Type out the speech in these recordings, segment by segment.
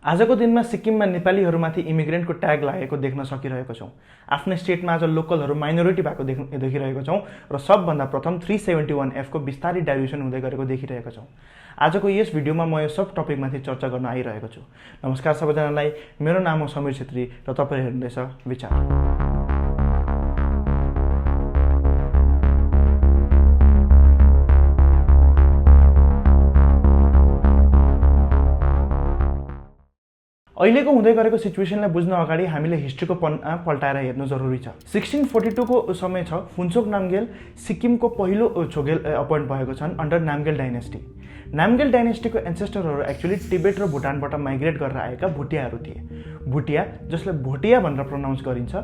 आजको दिनमा सिक्किममा नेपालीहरूमाथि इमिग्रेन्टको ट्याग लागेको देख्न सकिरहेको छौँ। आफ्नै स्टेटमा आज लोकलहरू माइनोरिटी भएको देखिरहेको छौँ र सबभन्दा प्रथम 371F को बिस्तारै डाइल्युसन हुँदै गरेको देखिरहेको छौँ। आजको यस भिडियोमा म यो सब टपिकमाथि चर्चा गर्न आइरहेको छु। नमस्कार सबैजनालाई, मेरो नाम हो समीर छेत्री र तपाईँ हेर्नुहुँदैछ विचार। अहिलेको हुँदै गरेको सिचुएसनलाई बुझ्न अगाडि हामीले हिस्ट्रीको पन्ना पल्टाएर हेर्नु जरुरी छ। 1642 को समय छ। फुन्चोक नामगेल सिक्किमको पहिलो छोगेल अपोइन्ट भएको छन् under Namgyal dynasty. Namgyal डाइनेस्टीको एन्सेस्टरहरू actually Tibet र भुटानबाट माइग्रेट गरेर आएका भुटियाहरू थिए। भुटिया, जसलाई भोटिया भनेर प्रोनाउन्स गरिन्छ,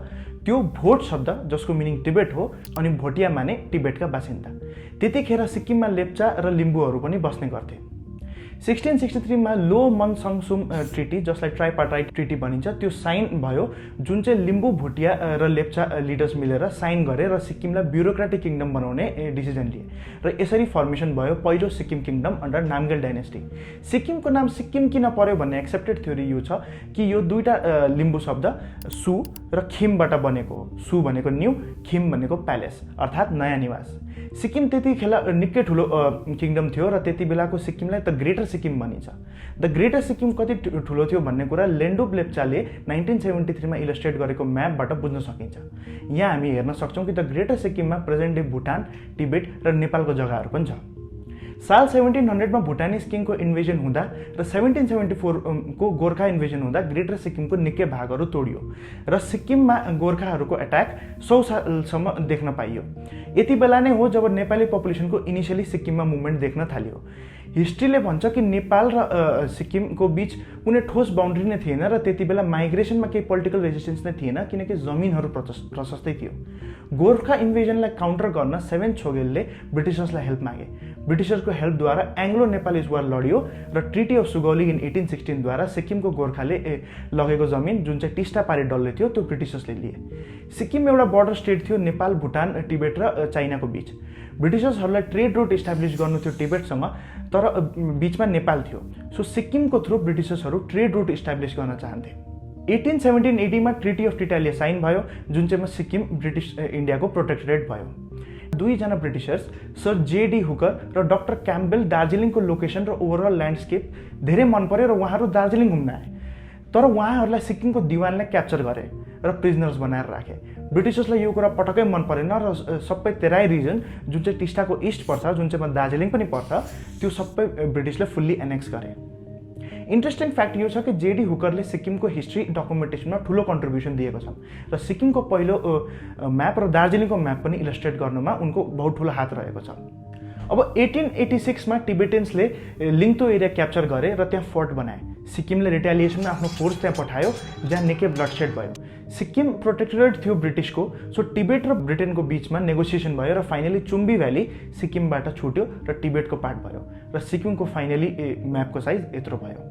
त्यो भोट शब्द जसको मिनिङ टिबेट हो, अनि भोटिया माने टिबेटका बासिन्दा। त्यतिखेर सिक्किममा लेप्चा र लिम्बूहरू पनि बस्ने गर्थे। 1663 मा लो मन सङसुम ट्रिटी, जसलाई ट्राइपार्टाइट ट्रिटी भनिन्छ, त्यो साइन भयो, जुन चाहिँ लिम्बू, भुटिया र लेप्चा लिडर्स मिलेर साइन गरे र सिक्किमलाई ब्युरोक्रेटिक किङडम बनाउने डिसिजन लिए र यसरी फर्मेसन भयो पहिलो Sikkim kingdom under Namgyal dynasty. सिक्किमको नाम सिक्किम किन पर्यो भन्ने एक्सेप्टेड थ्योरी यो छ कि यो दुईटा लिम्बू शब्द सु र खिमबाट बनेको हो। सु भनेको न्यू, खिम भनेको प्यालेस अर्थात् नयाँ निवास। सिक्किम त्यतिखेर निकै ठुलो किङडम थियो र त्यति बेलाको सिक्किमलाई द ग्रेटर सिक्किम भनिन्छ। द ग्रेटर सिक्किम कति ठुलो थियो भन्ने कुरा लेन्डुप लेप्चाले 1973 मा इलस्ट्रेट गरेको म्यापबाट बुझ्न सकिन्छ। यहाँ हामी हेर्न सक्छौँ कि द ग्रेटर सिक्किममा प्रेजेन्ट डे भुटान, टिबेट र नेपालको जग्गाहरू पनि छ। साल 1700 मा भुटानिज किङको इन्भेजन हुँदा र 1774 को गोर्खा इन्भेजन हुँदा ग्रेटर सिक्किमको निकै भागहरू तोडियो र सिक्किममा गोर्खाहरूको अट्याक 100 सालसम्म देख्न पाइयो। यति बेला नै हो जब नेपाली पपुलेसनको इनिसियली सिक्किममा मुभमेन्ट देख्न थालियो। हिस्ट्रीले भन्छ कि नेपाल र सिक्किमको बीच कुनै ठोस बााउन्ड्री नै थिएन र त्यति बेला माइग्रेसनमा केही पोलिटिकल रेजिस्टेन्स नै थिएन, किनकि जमिनहरू प्रशस्तै थियो। गोर्खा इन्भेजनलाई काउन्टर गर्न 7 छोगेलले ब्रिटिसर्सलाई हेल्प मागे। ब्रिटिसर्सको हेल्पद्वारा एङ्ग्लो नेपालिज वार लडियो र ट्रिटी अफ सुगौली इन 1816 द्वारा सिक्किमको गोर्खाले लगेको जमिन, जुन चाहिँ टिस्टापारी डल्ले थियो, त्यो ब्रिटिसर्सले लिए। सिक्किम एउटा बोर्डर स्टेट थियो नेपाल, भुटान, टिबेट र चाइनाको बीच। ब्रिटिसर्सहरूलाई ट्रेड रुट इस्टाब्लिस गर्नु थियो टिबेटसँग, तर बीचमा नेपाल थियो। सो सिक्किमको थ्रु ब्रिटिसर्सहरू ट्रेड रुट इस्टाब्लिस गर्न चाहन्थे। 1817-18 मा ट्रिटी अफ टिटालिया साइन भयो, जुन चाहिँमा सिक्किम ब्रिटिस इन्डियाको प्रोटेक्टोरेट भयो। दुईजना ब्रिटिसर्स सर जेडी हुकर र डाक्टर क्याम्बेल दार्जिलिङको लोकेसन र ओभरअल ल्यान्डस्केप धेरै मन पर्यो र उहाँहरू दार्जिलिङ घुम्न आए। तर उहाँहरूलाई सिक्किमको दिवानलाई क्याप्चर गरे र प्रिजनर्स बनाएर राखे। ब्रिटिसर्सलाई यो कुरा पटक्कै मन परेन र सबै तेराई रिजन, जुन चाहिँ टिस्टाको इस्ट पर्छ, जुन चाहिँ दार्जिलिङ पनि पर्छ, त्यो सबै ब्रिटिसले फुल्ली एनेक्स गरे। इन्ट्रेस्टिङ फ्याक्ट यो छ कि जेडी हुकरले सिक्किमको हिस्ट्री डकुमेन्टेसनमा ठुलो कन्ट्रिब्युसन दिएको छ र सिक्किमको पहिलो म्याप र दार्जिलिङको म्याप पनि इलस्ट्रेट गर्नुमा उनको बहुत ठुलो हात रहेको छ। अब 1886 मा टिबेटियन्सले लिङतो एरिया क्याप्चर गरे र त्यहाँ फोर्ट बनाए। सिक्किमले रिटेलिएसनमा आफ्नो फोर्स त्यहाँ पठायो, जहाँ निकै ब्लडसेड भयो। सिक्किम प्रोटेक्टोरेट थियो ब्रिटिसको, सो टिबेट र ब्रिटेनको बीचमा नेगोसिएसन भयो र फाइनली चुम्बी भ्याली सिक्किमबाट छुट्यो र टिबेटको पार्ट भयो र सिक्किमको फाइनली म्यापको साइज यत्रो भयो।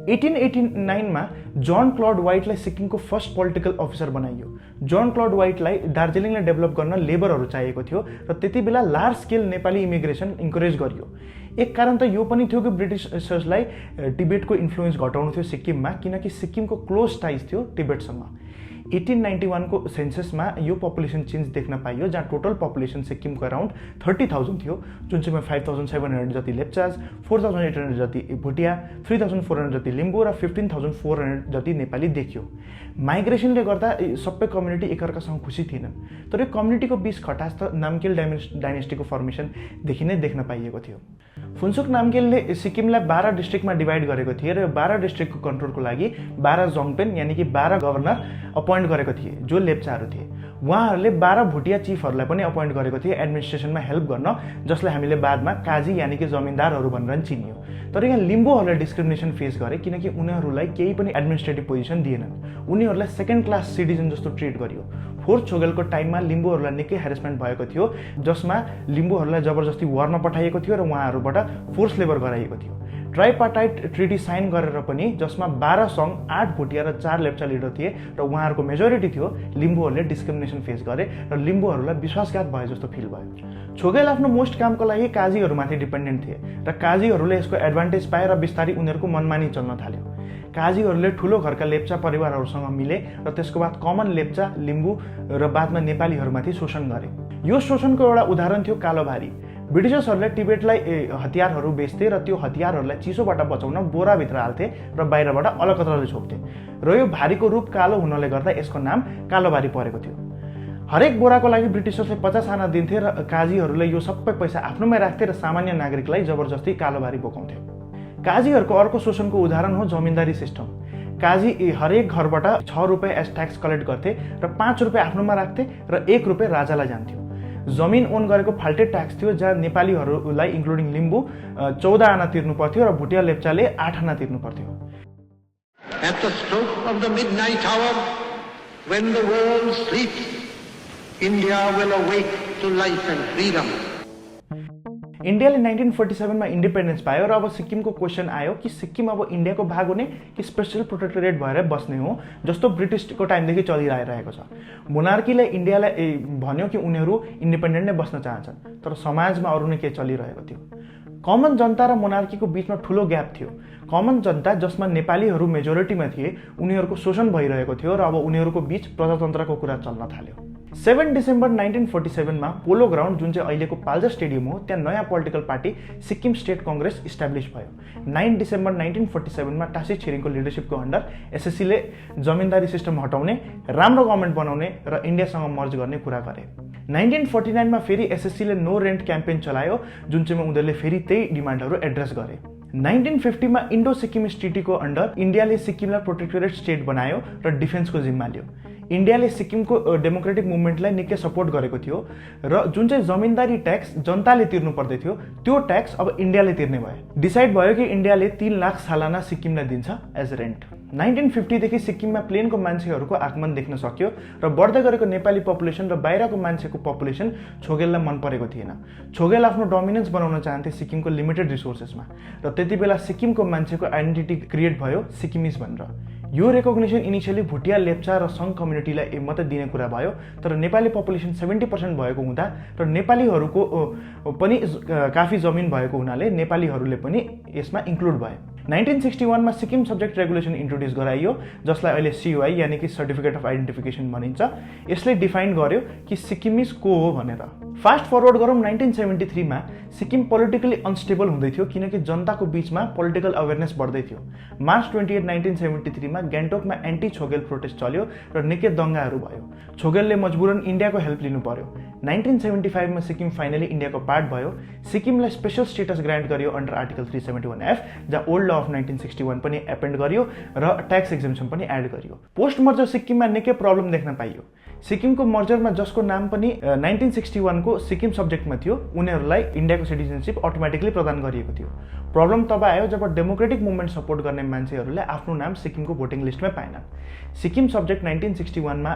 1889 मा जन क्लड वाइटलाई सिक्किमको फर्स्ट पोलिटिकल अफिसर बनाइयो। जन क्लड वाइटलाई दार्जिलिङलाई डेभलप गर्न लेबरहरू चाहिएको थियो र त्यति बेला large scale Nepali immigration encourage गरियो। एक कारण त यो पनि थियो कि ब्रिटिसर्सलाई टिबेटको इन्फ्लुएन्स घटाउनु थियो सिक्किममा, किनकि सिक्किमको क्लोज टाइज थियो टिबेटसँग। 1891 को सेन्ससमा यो पपुलेसन चेन्ज देख्न पाइयो, जहाँ टोटल पपुलेसन सिक्किमको अराउन्ड 30,000 थियो, जुन चाहिँ 5,700 जति लेप्चाज, 4,800 जति भुटिया, 3,400 जति लिम्बू र 15,400 जति नेपाली देखियो। माइग्रेसनले गर्दा सबै कम्युनिटी एकअर्कासँग खुसी थिएनन्, तर यो कम्युनिटीको बीच खटास त नामगेल डाइनेस्टीको फर्मेसनदेखि नै देख्न पाइएको थियो। फुन्चोक नामगेलले सिक्किमलाई 12 डिस्ट्रिक्टमा डिभाइड गरेको थिए र 12 डिस्ट्रिक्टको कन्ट्रोलको लागि 12 जोङपेन यानि कि 12 गभर्नर अपोइन्ट गरेको थिए, जो लेप्चाहरू थिए। उहाँहरूले 12 भुटिया चिफहरूलाई पनि अपोइन्ट गरेको थिए एडमिनिस्ट्रेसनमा हेल्प गर्न, जसलाई हामीले बादमा काजी यानि कि जमिनदारहरू भनेर चिनियो। तर यहाँ लिम्बूहरूले डिस्क्रिमिनेसन फेस गरे, किनकि उनीहरूलाई केही पनि एडमिनिस्ट्रेटिभ पोजिसन दिएनन्। उनीहरूलाई सेकेन्ड क्लास सिटिजन जस्तो ट्रिट गरियो। फोर्थ छोगेलको टाइममा लिम्बूहरूलाई निकै हेरेसमेन्ट भएको थियो, जसमा लिम्बूहरूलाई जबरजस्ती वारमा पठाइएको थियो र उहाँहरूबाट फोर्स लेबर गराइएको थियो। ट्राइपार्टाइट ट्रिटी साइन गरेर पनि जसमा 12 सङ्घ 8 भुटिया र 4 लेप्चा लिडर थिए र उहाँहरूको मेजोरिटी थियो, लिम्बूहरूले डिस्क्रिमिनेसन फेस गरे र लिम्बूहरूलाई विश्वासघात भए जस्तो फिल भयो। छोगेल आफ्नो मोस्ट कामको लागि काजीहरूमाथि डिपेन्डेन्ट थिए र काजीहरूले यसको एडभान्टेज पाए र बिस्तारै उनीहरूको मनमानी चल्न थाल्यो। काजीहरूले ठुलो घरका लेप्चा परिवारहरूसँग मिले र त्यसको बाद कमन लेप्चा, लिम्बू र बादमा नेपालीहरूमाथि शोषण गरे। यो शोषणको एउटा उदाहरण थियो कालोभारी। ब्रिटिसर्सहरूले टिबेटलाई हतियारहरू बेच्थे र त्यो हतियारहरूलाई चिसोबाट बचाउन बोराभित्र हाल्थे र बाहिरबाट अलकत्रले छोप्थे र यो भारीको रूप कालो हुनाले गर्दा यसको नाम कालोभारी परेको थियो। हरेक बोराको लागि ब्रिटिसर्सले 50 आना दिन्थे र काजीहरूले यो सबै पैसा आफ्नोमै राख्थे र सामान्य नागरिकलाई जबरजस्ती कालोभारी बोकाउँथे। काजीहरूको अर्को शोषणको उदाहरण हो जमिनदारी सिस्टम। काजी हरेक घरबाट 6 रुपियाँ एज ट्याक्स कलेक्ट गर्थे र 5 रुपियाँ आफ्नोमा राख्थे र 1 रुपियाँ राजालाई जान्थ्यो। जमिन ओन गरेको फाल्टे ट्याक्स थियो, जहाँ नेपालीहरूलाई इन्क्लुडिङ लिम्बू 14 आना तिर्नु पर्थ्यो र भुटिया लेप्चाले 8 आना तिर्नु पर्थ्यो। At the stroke of the midnight hour, when the world sleeps, India will awake to life and freedom. इन्डियाले 1947 मा इन्डिपेन्डेन्स पायो र अब सिक्किमको क्वेसन आयो कि सिक्किम अब इन्डियाको भाग हुने कि स्पेशल प्रोटेक्टोरेट भएर बस्ने हो, जस्तो ब्रिटिसको टाइमदेखि चलिरहेको छ। मोनार्कीले इन्डियालाई भन्यो कि उनीहरू इन्डिपेन्डेन्ट नै बस्न चाहन्छन्, तर समाजमा अरू नै के चलिरहेको थियो। कमन जनता र मोनार्कीको बीचमा ठुलो ग्याप थियो। कमन जनता, जसमा नेपालीहरू मेजोरिटीमा थिए, उनीहरूको शोषण भइरहेको थियो र अब उनीहरूको बीच प्रजातन्त्रको कुरा चल्न थाल्यो। 7 डिसेम्बर 1947 मा पोलो ग्राउन्ड, जुन चाहिँ अहिलेको पाल्जर स्टेडियम हो, त्यहाँ नयाँ political party Sikkim state Congress establish भयो। 9 डिसेम्बर 1947 मा टासी छिरिङको लिडरसिपको अन्डर एसएससीले जमिनदारी सिस्टम हटाउने, राम्रो गभर्नमेन्ट बनाउने र इन्डियासँग मर्ज गर्ने कुरा गरे। 1949 मा फेरि एसएससीले नो रेन्ट क्याम्पेन चलायो, जुन चाहिँ उनीहरूले फेरि त्यही डिमान्डहरू एड्रेस गरे। 1950 मा इन्डो सिक्किमिस्ट ट्रिटीको अन्डर इन्डियाले सिक्किमलाई प्रोटेक्टोरेट स्टेट बनायो र डिफेन्सको जिम्मा लियो। इन्डियाले सिक्किमको डेमोक्रेटिक मुभमेन्टलाई निकै सपोर्ट गरेको थियो र जुन चाहिँ जमिनदारी ट्याक्स जनताले तिर्नु पर्दै थियो, त्यो ट्याक्स अब इन्डियाले तिर्ने भयो। डिसाइड भयो कि इन्डियाले 3 लाख सालाना सिक्किमलाई दिन्छ एज रेन्ट। 1950 देखि सिक्किममा प्लेनको मान्छेहरूको आगमन देख्न सक्यो र बढ्दै गरेको नेपाली पपुलेसन र बाहिरको मान्छेको पपुलेसन छोगेललाई मन परेको थिएन। छोगेल आफ्नो डोमिनेन्स बनाउन चाहन्थे सिक्किमको लिमिटेड रिसोर्सेसमा र त्यति बेला सिक्किमको मान्छेको आइडेन्टिटी क्रिएट भयो सिक्किमिज भनेर। यो रेकग्निसन इनिसियली भुटिया, लेप्चा र सङ्घ कम्युनिटीलाई मात्रै दिने कुरा भयो, तर नेपाली पपुलेसन 70% भएको हुँदा र नेपालीहरूको पनि काफी जमिन भएको हुनाले नेपालीहरूले पनि यसमा इन्क्लुड भए। 1961 मा सिक्किम सब्जेक्ट रेगुलेसन इन्ट्रोड्युस गराइयो, जसलाई अहिले CUI यानि कि सर्टिफिकेट अफ आइडेन्टिफिकेसन भनिन्छ। यसले डिफाइन गर्यो कि सिक्किमिज को हो भनेर। फास्ट फरवर्ड गरौँ 1973 मा सिक्किम पोलिटिकली अनस्टेबल हुँदै थियो, किनकि जनताको बीचमा पोलिटिकल अवेरनेस बढ्दै थियो। मार्च 28, 1973 मा ग्यान्टोकमा एन्टी छोगेल प्रोटेस्ट चल्यो र निकै दङ्गाहरू भयो। छोगेलले मजबुरन इन्डियाको हेल्प लिनु पर्यो। 1975 मा सिक्किम फाइनली इन्डियाको पार्ट भयो। सिक्किमलाई स्पेशल स्टेटस ग्रान्ट गरियो अन्डर आर्टिकल 371F, जहाँ ओल्ड ल अफ 1961 पनि एपेन्ड गरियो र ट्याक्स एक्जेम्सन पनि एड गरियो। पोस्ट मर्जर सिक्किममा निकै प्रब्लम देख्न पाइयो। सिक्किमको मर्जरमा जसको नाम पनि 1961 को सिक्किम सब्जेक्टमा थियो, उनीहरूलाई इन्डियाको सिटिजनसिप अटोमेटिकली प्रदान गरिएको थियो। प्रब्लम तब आयो जब डेमोक्रेटिक मुभमेन्ट सपोर्ट गर्ने मान्छेहरूले आफ्नो नाम सिक्किमको भोटिङ लिस्टमै पाएनन्। सिक्किम सब्जेक्ट 1961 मा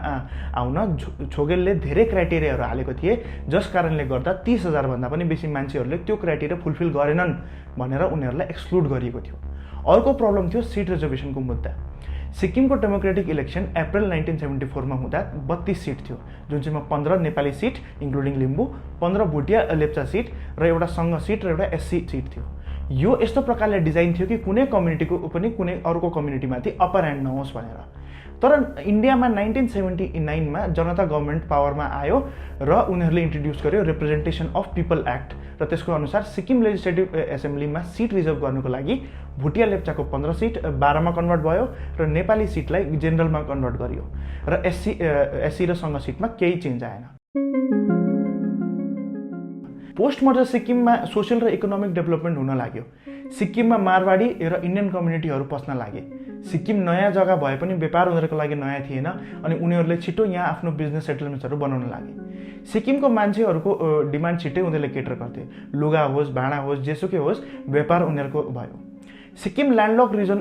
आउन छोगेलले धेरै क्राइटेरियाहरू हालेको थिए, जस कारणले गर्दा 30,000 भन्दा पनि बेसी मान्छेहरूले त्यो क्राइटेरिया फुलफिल गरेनन् भनेर उनीहरूलाई एक्सक्लुड गरिएको थियो। अर्को प्रब्लम थियो सिट रिजर्भेसनको मुद्दा। सिक्किमको डेमोक्रेटिक इलेक्सन अप्रिल 1974 मा हुँदा 32 सिट थियो, जुन चाहिँ 15 Nepali seat including Limbu, 15 Bhutia Lepcha seat र एउटा सङ्घ सिट र एउटा SC सिट थियो। यो यस्तो प्रकारले डिजाइन थियो कि कुनै कम्युनिटीको पनि कुनै अर्को कम्युनिटीमाथि अप्पर ह्यान्ड नहोस् भनेर। तर इन्डियामा 1979 मा जनता गभर्नमेन्ट पावरमा आयो र उनीहरूले इन्ट्रोड्युस गर्यो रिप्रेजेन्टेसन अफ पिपल एक्ट र त्यसको अनुसार सिक्किम लेजिस्लेटिभ एसेम्ब्लीमा सिट रिजर्भ गर्नुको लागि भुटिया लेप्चाको 15 सिट 12 मा कन्भर्ट भयो र नेपाली सिटलाई जेनरलमा कन्भर्ट गरियो र SC र सङ्घ सिटमा केही चेन्ज आएन। पोस्ट मर्जर सिक्किममा सोसियल र इकोनोमिक डेभलपमेन्ट हुन लाग्यो। सिक्किममा मारवाडी र इन्डियन कम्युनिटीहरू पस्न लागे। सिक्किम नयाँ जग्गा भए पनि व्यापार उनीहरूको लागि नयाँ थिएन अनि उनीहरूले छिटो यहाँ आफ्नो बिजनेस सेटलमेन्ट्सहरू बनाउन लागे। सिक्किमको मान्छेहरूको डिमान्ड छिट्टै उनीहरूले केटर गर्थे। लुगा होस्, भाँडा होस्, जेसुकै होस्, व्यापार उनीहरूको भयो। सिक्किम ल्यान्डलक रिजन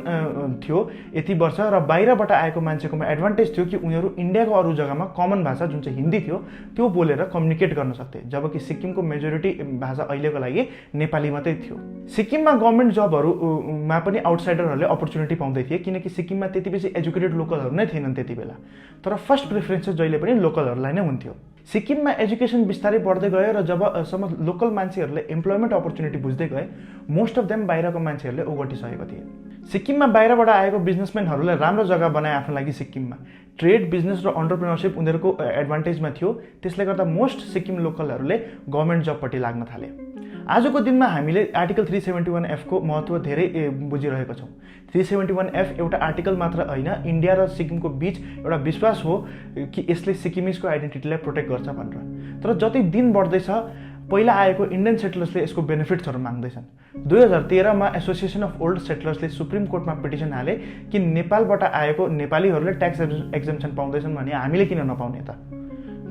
थियो यति वर्ष र बाहिरबाट आएको मान्छेकोमा एडभान्टेज थियो कि उनीहरू इन्डियाको अरू जग्गामा कमन भाषा जुन चाहिँ हिन्दी थियो त्यो बोलेर कम्युनिकेट गर्न सक्थे, जबकि सिक्किमको मेजोरिटी भाषा अहिलेको लागि नेपाली मात्रै थियो। सिक्किममा गभर्मेन्ट जबहरूमा पनि आउटसाइडरहरूले अपर्च्युनिटी पाउँदै थिए, किनकि सिक्किममा त्यति बेसी एजुकेटेड लोकलहरू नै थिएनन् त्यति बेला। तर फर्स्ट प्रिफरेन्स चाहिँ जहिले पनि लोकलहरूलाई नै हुन्थ्यो। सिक्किममा एजुकेसन बिस्तारै बढ्दै गयो र जबसम्म लोकल मान्छेहरूले इम्प्लोइमेन्ट अपर्च्युनिटी बुझ्दै गए, मोस्ट अफ देम बाहिरको मान्छेहरूले ओगटिसकेको थिए। सिक्किममा बाहिरबाट आएको बिजनेसम्यानहरूलाई राम्रो जग्गा बनाए आफ्नो लागि सिक्किममा। ट्रेड, बिजनेस र अन्टरप्रेनरसिप उनीहरूको एडभान्टेजमा थियो, त्यसले गर्दा मोस्ट सिक्किम लोकलहरूले गभर्मेन्ट जबपट्टि लाग्न थाले। आजको दिनमा हामीले आर्टिकल 371F को महत्त्व धेरै बुझिरहेका छौँ। 371F एउटा आर्टिकल मात्र होइन, इन्डिया र सिक्किमको बीच एउटा विश्वास हो कि यसले सिक्किमिजको आइडेन्टिटीलाई प्रोटेक्ट गर्छ भनेर। तर जति दिन बढ्दैछ, पहिला आएको इन्डियन सेटलर्सले यसको बेनिफिट्सहरू माग्दैछन्। 2013 मा एसोसिएसन अफ ओल्ड सेटलर्सले सुप्रिम कोर्टमा पिटिसन हाले कि नेपालबाट आएको नेपालीहरूले ट्याक्स एक्जम्पसन पाउँदैछन् भने हामीले किन नपाउने त?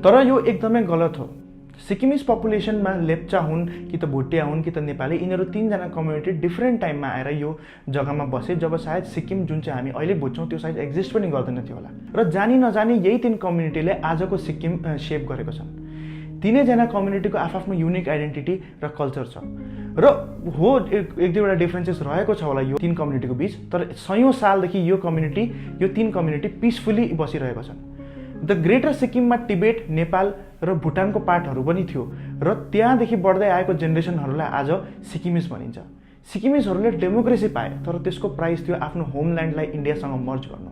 तर यो एकदमै गलत हो। सिक्किमिज पपुलेसनमा लेप्चा हुन् कि त भुटिया हुन् कि त नेपाली, यिनीहरू तीनजना कम्युनिटी डिफ्रेन्ट टाइममा आएर यो जग्गामा बसे, जब सायद सिक्किम जुन चाहिँ हामी अहिले बुझ्छौँ त्यो सायद एक्जिस्ट पनि गर्दैन थियो होला। र जानी नजानी यही तीन कम्युनिटीले आजको सिक्किम सेप गरेको छन्। तीनैजना कम्युनिटीको आफ्नो युनिक आइडेन्टिटी र कल्चर छ र हो एक दुईवटा डिफ्रेन्सेस रहेको छ होला यो तीन कम्युनिटीको बीच, तर सयौँ सालदेखि यो तीन कम्युनिटी पिसफुली बसिरहेको छन्। द ग्रेटर सिक्किममा टिबेट, नेपाल र भुटानको पार्टहरू पनि थियो र त्यहाँदेखि बढ्दै आएको जेनेरेसनहरूलाई आज सिक्किमिज भनिन्छ। सिक्किमिजहरूले डेमोक्रेसी पाए, तर त्यसको प्राइस थियो आफ्नो होमल्यान्डलाई इन्डियासँग मर्ज गर्नु।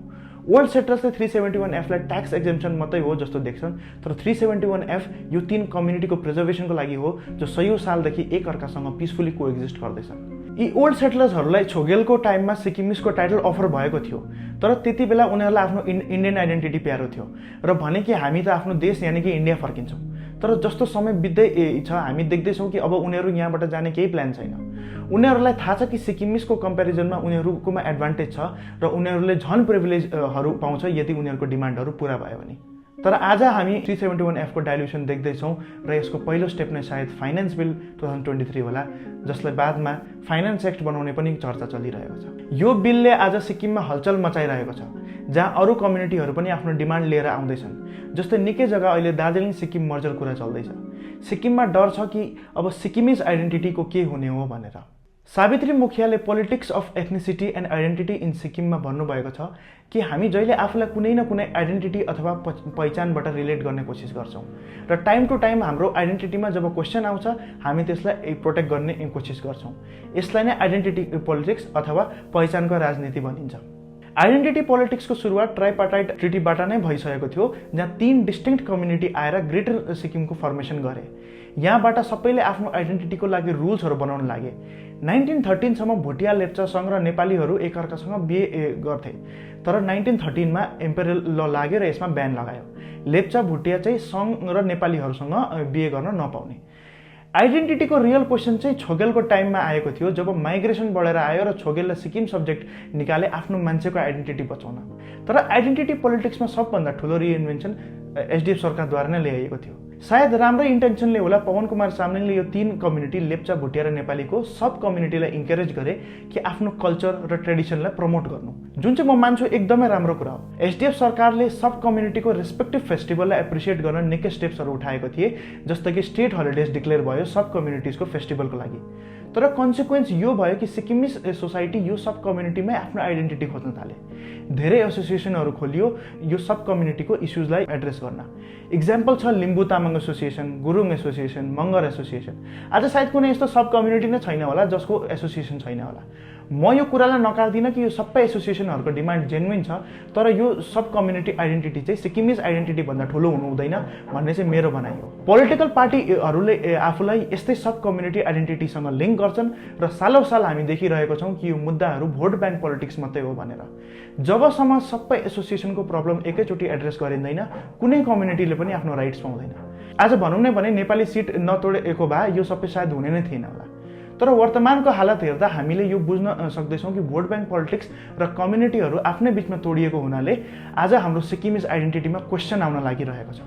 ओल्ड सेटलर्सले 371F लाई ट्याक्स एक्जेम्पसन मात्रै हो जस्तो देख्छन्, तर 371F यो तीन कम्युनिटीको प्रिजर्भेसनको लागि हो जो सयौँ सालदेखि एक अर्कासँग पिसफुली कोएक्जिस्ट गर्दैछन्। यी ओल्ड सेटलर्सहरूलाई छोगेलको टाइममा सिक्किमिजको टाइटल अफर भएको थियो, तर त्यति बेला उनीहरूलाई आफ्नो इन्डियन आइडेन्टिटी प्यारो थियो र भने कि हामी त आफ्नो देश यानि कि इन्डिया फर्किन्छौँ। तर जस्तो समय बित्दै छ, हामी देख्दैछौँ कि अब उनीहरू यहाँबाट जाने केही प्लान छैन। उनीहरूलाई थाहा छ कि सिक्किमिजको कम्पेरिजनमा उनीहरूकोमा एडभान्टेज छ र उनीहरूले झन् प्रिभिलेजहरू पाउँछ यदि उनीहरूको डिमान्डहरू पुरा भयो भने। तर आज हामी 371F को डाइल्युसन देख्दैछौँ र यसको पहिलो स्टेप नै सायद फाइनेन्स बिल 2023 होला, जसलाई बादमा फाइनेन्स एक्ट बनाउने पनि चर्चा चलिरहेको छ। यो बिलले आज सिक्किममा हलचल मचाइरहेको छ, जहाँ अरू कम्युनिटीहरू पनि आफ्नो डिमान्ड लिएर आउँदैछन्। जस्तै निकै जग्गा अहिले दार्जिलिङ सिक्किम मर्जर कुरा चल्दैछ। सिक्किममा डर छ कि अब सिक्किमिज आइडेन्टिटीको के हुने हो भनेर। सावित्री मुखियाले politics of ethnicity and identity in सिक्किममा भन्नुभएको छ कि हामी जहिले आफूलाई कुनै न कुनै आइडेन्टिटी अथवा पहिचानबाट रिलेट गर्ने कोसिस गर्छौँ र टाइम टु टाइम हाम्रो आइडेन्टिटीमा जब क्वेसन आउँछ हामी त्यसलाई प्रोटेक्ट गर्ने कोसिस गर्छौँ। यसलाई नै आइडेन्टिटी पोलिटिक्स अथवा पहिचानको राजनीति भनिन्छ। आइडेन्टिटी पोलिटिक्सको सुरुवात ट्राइपार्टाइट ट्रिटीबाट नै भइसकेको थियो, जहाँ तीन डिस्टिङ्क्ट कम्युनिटी आएर ग्रेटर सिक्किमको फर्मेसन गरे। यहाँबाट सबैले आफ्नो आइडेन्टिटीको लागि रुल्सहरू बनाउन लागे। 1913 सम्म भुटिया, लेप्चा सङ्घ र नेपालीहरू एकअर्कासँग बिहे गर्थे, तर 1913 मा इम्पेरियल ल लाग्यो र यसमा ब्यान लगायो। लेप्चा, भुटिया चाहिँ सङ्घ र नेपालीहरूसँग बिहे गर्न नपाउने। आइडेन्टिटीको रियल क्वेसन चाहिँ छोगेलको टाइममा आएको थियो, जब माइग्रेसन बढेर आयो र छोगेललाई सिक्किम सब्जेक्ट निकाले आफ्नो मान्छेको आइडेन्टिटी बचाउन। तर आइडेन्टिटी पोलिटिक्समा सबभन्दा ठुलो रिइन्भेन्सन एसडिएफ सरकारद्वारा नै ल्याइएको थियो। सायद राम्रै इन्टेन्सनले होला पवन कुमार चामलिङले यो तीन कम्युनिटी लेप्चा, भुटिया र नेपालीको सब कम्युनिटीलाई इन्करेज गरे कि आफ्नो कल्चर र ट्रेडिसनलाई प्रमोट गर्नु, जुन चाहिँ म मान्छु एकदमै राम्रो कुरा हो। एसडिएफ सरकारले सब कम्युनिटीको रेस्पेक्टिभ फेस्टिभललाई एप्रिसिएट गर्न निकै स्टेप्सहरू उठाएको थिए, जस्तो कि स्टेट हलिडेज डिक्लेयर भयो सब कम्युनिटिजको फेस्टिभलको लागि। तर कन्सिक्वेन्स यो भयो कि सिक्किमिज सोसाइटी यो सब कम्युनिटीमै आफ्नो आइडेन्टिटी खोज्न थाले। धेरै एसोसिएसनहरू खोलियो यो सब कम्युनिटीको इस्युजलाई एड्रेस गर्न। इक्जाम्पल छ Limbu Tamang association, Gurung association, Magar association. आज सायद कुनै यस्तो सब कम्युनिटी नै छैन होला जसको एसोसिएसन छैन होला। म यो कुरालाई नकार्दिनँ कि यो सबै एसोसिएसनहरूको डिमान्ड जेन्युइन छ, तर यो सब कम्युनिटी आइडेन्टिटी चाहिँ सिक्किमिज आइडेन्टिटी भन्दा ठुलो हुनु हुँदैन भन्ने चाहिँ मेरो भनाइ हो। पोलिटिकल पार्टीहरूले आफूलाई यस्तै सब कम्युनिटी आइडेन्टिटीसँग लिङ्क गर्छन् र सालौँ साल हामी देखिरहेको छौँ कि यो मुद्दाहरू भोट ब्याङ्क पोलिटिक्स मात्रै हो भनेर। जबसम्म सबै एसोसिएसनको प्रब्लम एकैचोटि एड्रेस गरिँदैन, कुनै कम्युनिटीले पनि आफ्नो राइट्स पाउँदैन। आज भनौँ नै भने नेपाली सिट नतोडेको भए यो सबै सायद हुने नै थिएन होला। तर वर्तमानको हालत हेर्दा हामीले यो बुझ्न सक्दैछौँ कि भोट ब्याङ्क पोलिटिक्स र कम्युनिटीहरू आफ्नै बिचमा तोडिएको हुनाले आज हाम्रो सिक्किमिज आइडेन्टिटीमा क्वेसन आउन लागिरहेको छ।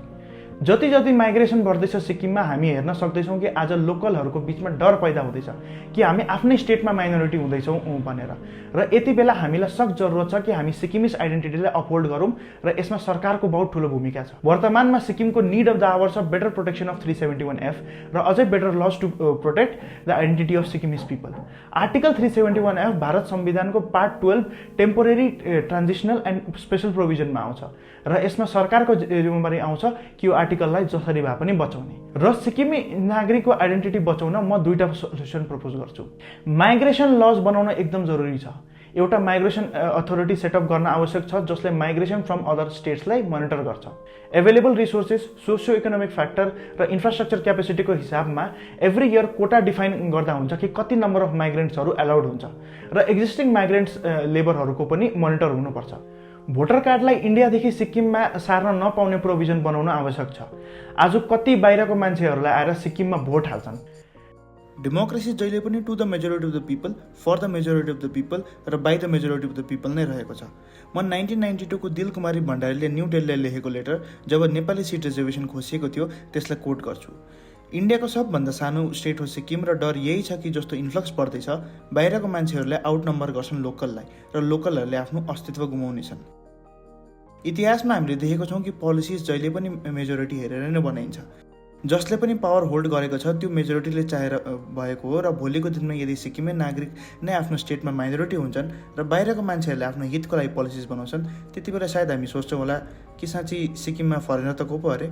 जति जति माइग्रेसन बढ्दैछ सिक्किममा हामी हेर्न सक्दैछौँ कि आज लोकलहरूको बिचमा डर पैदा हुँदैछ कि हामी आफ्नै स्टेटमा माइनोरिटी हुँदैछौँ भनेर। र यति बेला हामीलाई सख्त जरुरत छ कि हामी सिक्किमिस आइडेन्टिटीलाई अपहोल्ड गरौँ र यसमा सरकारको बहुत ठुलो भूमिका छ। वर्तमानमा सिक्किमको निड अफ द आवर छ बेटर प्रोटेक्सन अफ 371F र अझै better laws to protect the identity of Sikkimese people. Article 371F Bharat संविधानको part 12 temporary transitional and special प्रोभिजनमा आउँछ र यसमा सरकारको जिम्मेवारी आउँछ कि यो आर्टिकललाई जसरी भए पनि बचाउने र सिक्किमी नागरिकको आइडेन्टिटी बचाउन म दुईटा सोल्युसन प्रपोज गर्छु। माइग्रेसन लज बनाउन एकदम जरुरी छ। एउटा माइग्रेसन अथोरिटी सेटअप गर्न आवश्यक छ जसले माइग्रेसन फ्रम अदर स्टेट्सलाई मोनिटर गर्छ। Available resources, socio economic factor र इन्फ्रास्ट्रक्चर क्यापेसिटीको हिसाबमा एभ्री इयर कोटा डिफाइन गर्दा हुन्छ कि कति नम्बर अफ माइग्रेन्ट्सहरू एलाउड हुन्छ र एक्जिस्टिङ माइग्रेन्ट्स लेबरहरूको पनि मोनिटर हुनुपर्छ। भोटर कार्डलाई इन्डियादेखि सिक्किममा सार्न नपाउने प्रोभिजन बनाउन आवश्यक छ। आज कति बाहिरको मान्छेहरूलाई आएर सिक्किममा भोट हाल्छन्। डेमोक्रेसी जहिले पनि to the majority of the people, for the majority of the people र by the majority of the people नै रहेको छ। म 1992 को दिल कुमारी भण्डारीले न्यू दिल्लीले लेखेको लेटर जब नेपाली सिट रिजर्भेसन खोसिएको थियो त्यसलाई कोट गर्छु। इन्डियाको सबभन्दा सानो स्टेट हो सिक्किम र डर यही छ कि जस्तो इन्फ्लक्स बढ्दैछ बाहिरको मान्छेहरूले आउट नम्बर गर्छन् लोकललाई र लोकलहरूले आफ्नो अस्तित्व गुमाउनेछन्। इतिहासमा हामीले देखेको छौँ कि पोलिसिज जहिले पनि मेजोरिटी हेरेर नै बनाइन्छ। जसले पनि पावर होल्ड गरेको छ त्यो मेजोरिटीले चाहेर भएको हो र भोलिको दिनमा यदि सिक्किमे नागरिक नै आफ्नो स्टेटमा माइनोरिटी हुन्छन् र बाहिरको मान्छेहरूले आफ्नो हितको लागि पोलिसिज बनाउँछन् त्यति बेला सायद हामी सोच्छौँ होला कि साँच्ची सिक्किममा फरेनर त को पो अरे।